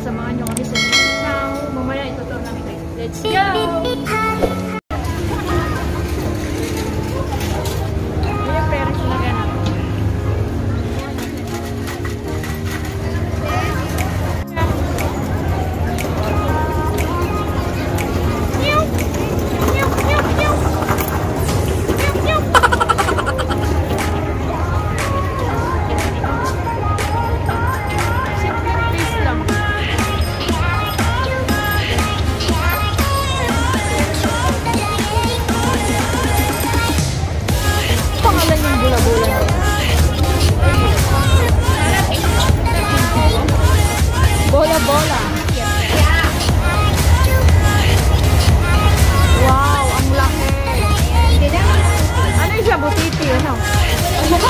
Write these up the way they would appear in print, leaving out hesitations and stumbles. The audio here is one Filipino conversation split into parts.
samahan nyo kami sa Chow. Mamaya itutur namin kayo. Let's go! Bola. Wow, ang laki. Ano siya? Butiti, ano? Ano siya?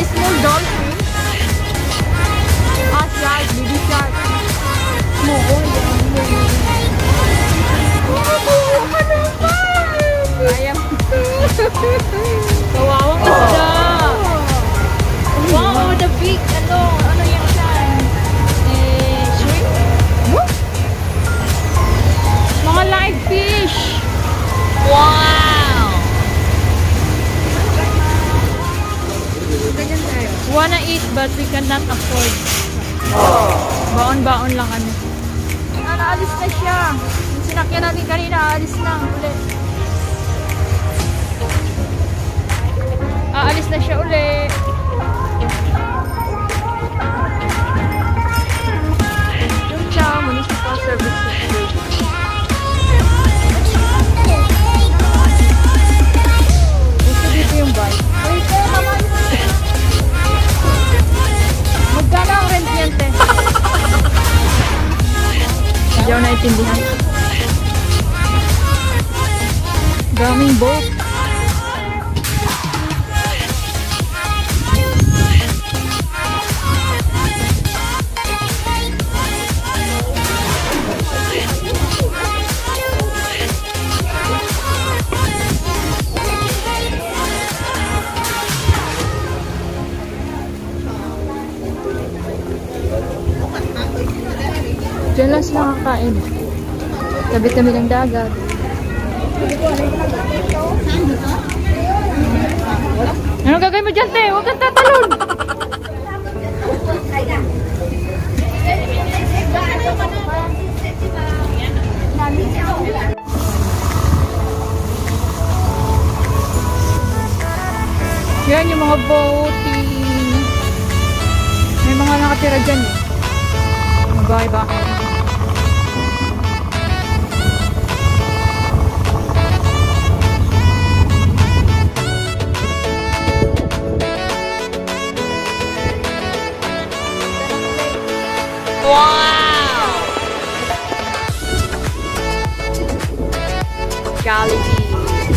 Small dolphin? Ah, shark. Baby shark. Small. Ayam. Kawawang isda. Wow, the big, ano yan dyan? Shrimp? Mga live fish! Wow! Wanna eat but we cannot afford. Baon-baon lang kami. Naalis na siya. Yung sinakyan natin kanina, aalis na ulit. Aalis na siya ulit. Yung Chow Municipal Services. Gusto dito yung bike. Magkano ang rent yan, te? Hindi ako naitindihan. Daming boat. Diyan lang sila kakain. Tabi-tabi ng dagat. Ano gagawin mo dyan, te? Huwag kang tatalon! Yan yung mga boating. May mga nakatira dyan eh. Bahay-bahay. Wow! Jollibee.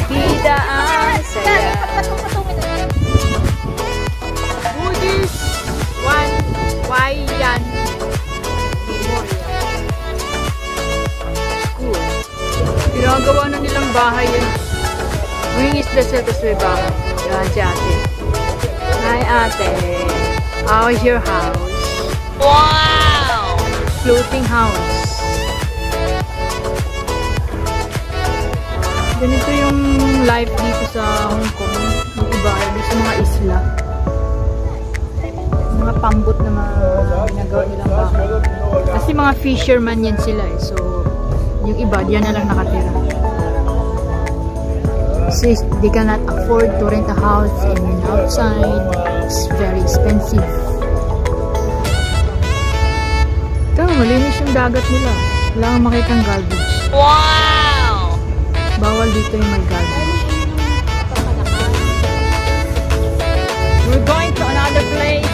Bida ang saya. Buddhist One Wayan Memorial School. Ginagawa na nilang bahay yan. Wing is the set of the bahay. Yan si ate. Hi ate. How's your house? Wow! Floating house. Ganito yung life dito sa Hong Kong. Yung iba ay sa mga isla. Mga pambot na mga ginagawa nilang bahay. Kasi mga fisherman yan sila eh. So, yung iba, diyan na lang nakatira. Kasi they cannot afford to rent a house in outside. It's very expensive. Ito, malinis yung dagat nila. Wala kang makitang garbage. Wow! Bawal dito yung may garbage. We're going to another place.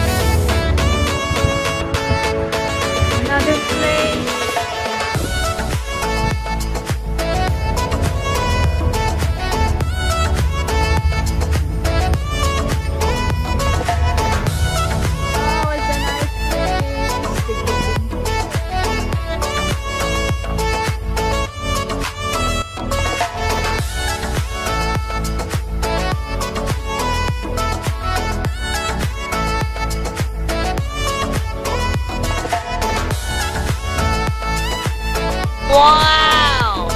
Another place. Wow!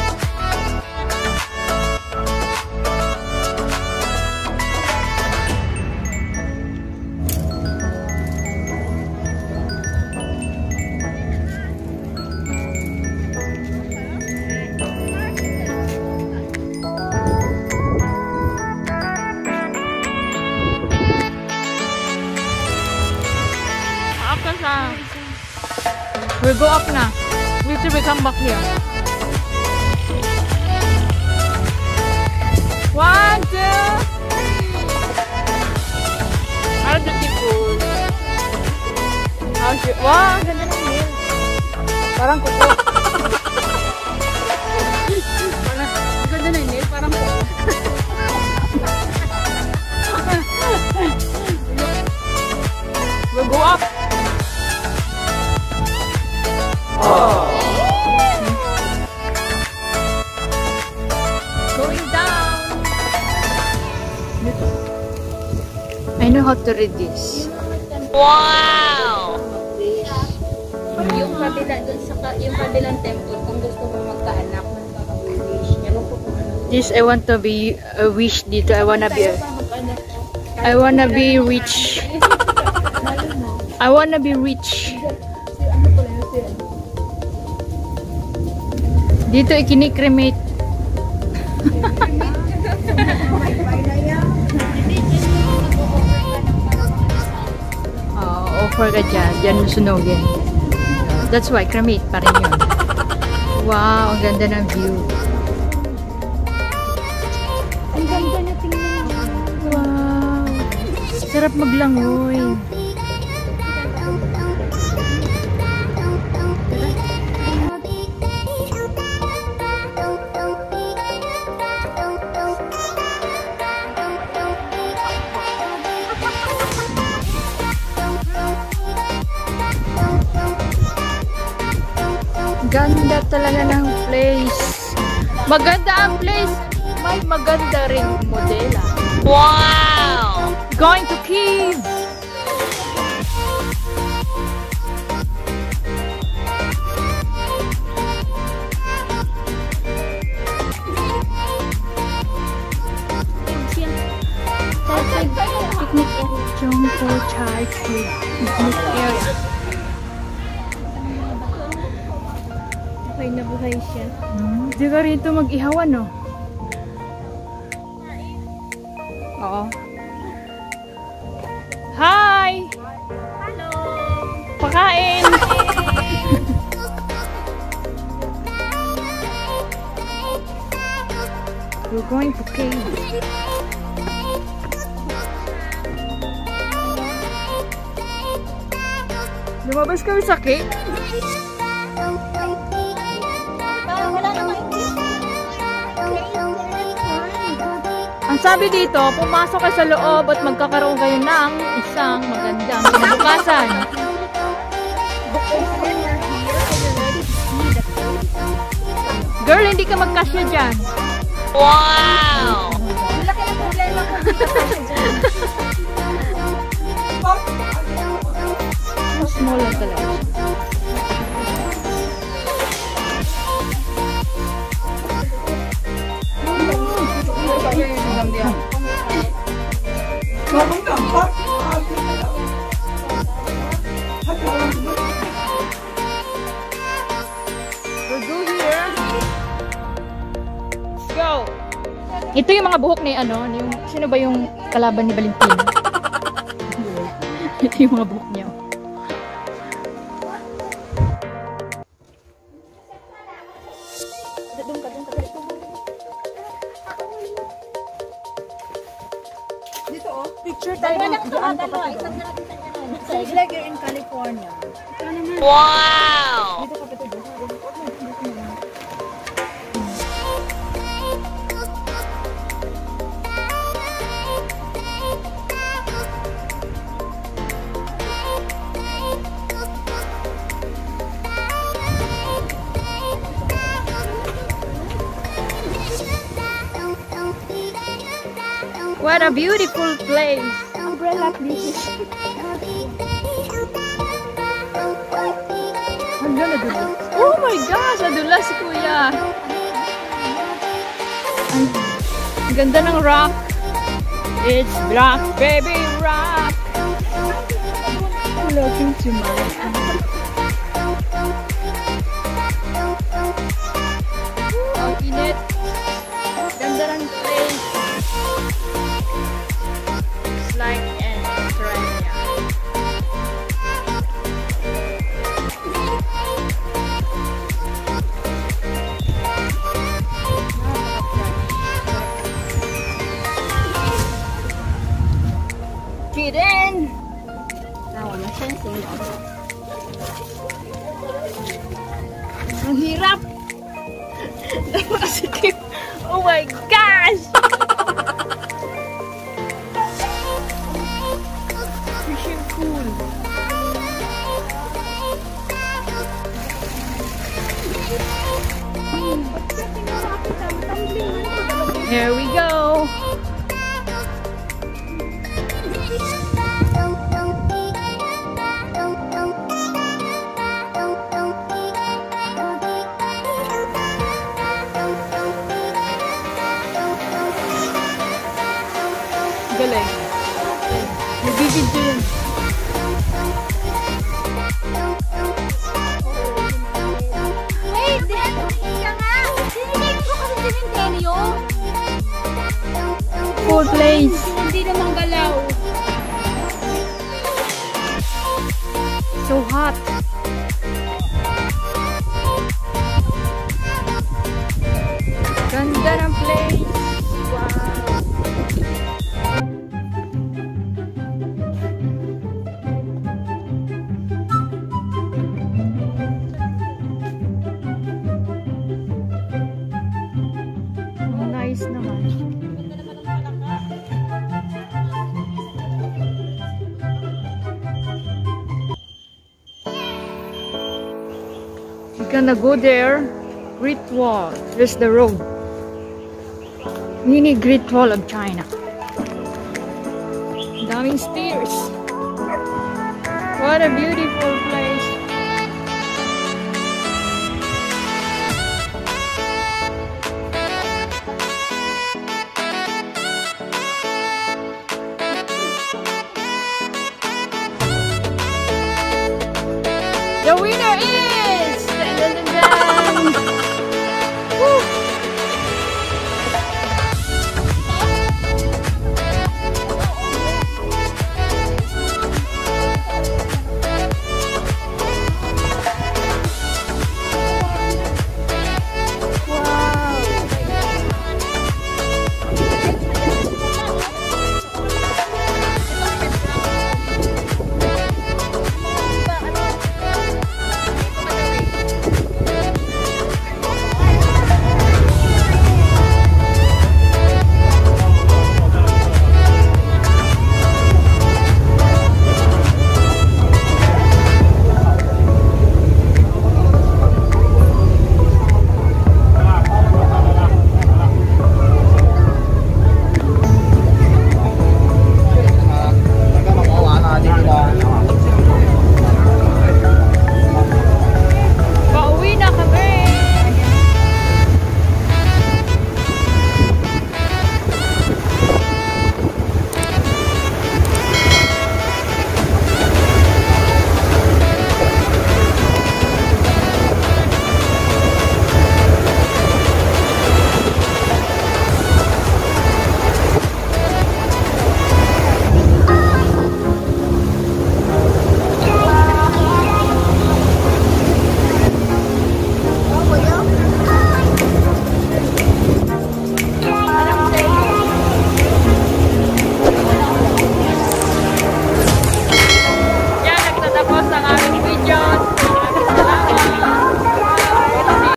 We'll go up na. Later we come back here. 1, 2, 3. How beautiful. How's your... Wow, ganda ng nail. Parang kuko. Ganda ng nail, parang kuko. We'll go up. Going down. I know how to read this. Wow! Yung kabila dun sa yung kabilang temple, kung gusto mo magkaanak, magkaka-wish. Yan po kung ano. This I want to be a wish dito. I wanna be rich. I wanna be rich. Dito ikinikremate. Offer ka dyan. Diyan mo sunugin. That's why, cremate pa rin yun. Wow, ang ganda ng view. Ang ganda na tingnan. Wow. Sarap maglangoy. Ganda talaga ng place. Maganda ang place. May maganda rin modela. Wow! Going to Kyiv! Picnic area. Jompo Charkid Picnic Area. Buhay na buhay siya. Di ka rito mag-ihawan, no? Oo. Hi! Hello! Pakain! We're going to Kyiv. Lumabas kami sa cake. Ang sabi dito, pumasok kayo sa loob at magkakaroon kayo ng isang magandang kinabukasan. Girl, hindi ka magkasya dyan. Wow! Malaki na problema ko dito kasi dyan. Small lang talaga. We'll go here. Let's go. Ito yung mga buhok ni ano, yung sino ba yung kalaban ni Valentina? Ito yung mga buhok niya. Dito oh. Picture tayo ng It's like you're in California. wow! Dito ka pa ito. What a beautiful place! Umbrella please. I'm gonna do this. Oh my gosh! Adula si Kuya. Ang ganda ng rock. It's black, baby, rock. Look into my eyes. Ang init. Ganda ng place. It's like an Australia. Get in! Ang hirap! Napakasikip! Oh my gosh! Fishing pool! Here we go! Galing. Nagbibidyo yun. Wait! Diyan nga! Dininig ko kasi simenteryo. Cool place. Hindi naman galaw. So hot. Ganda ng place. Wow. Nice naman. We're gonna go there. Great Wall. There's the road. Mini Great Wall of China. Daming stairs. What a beautiful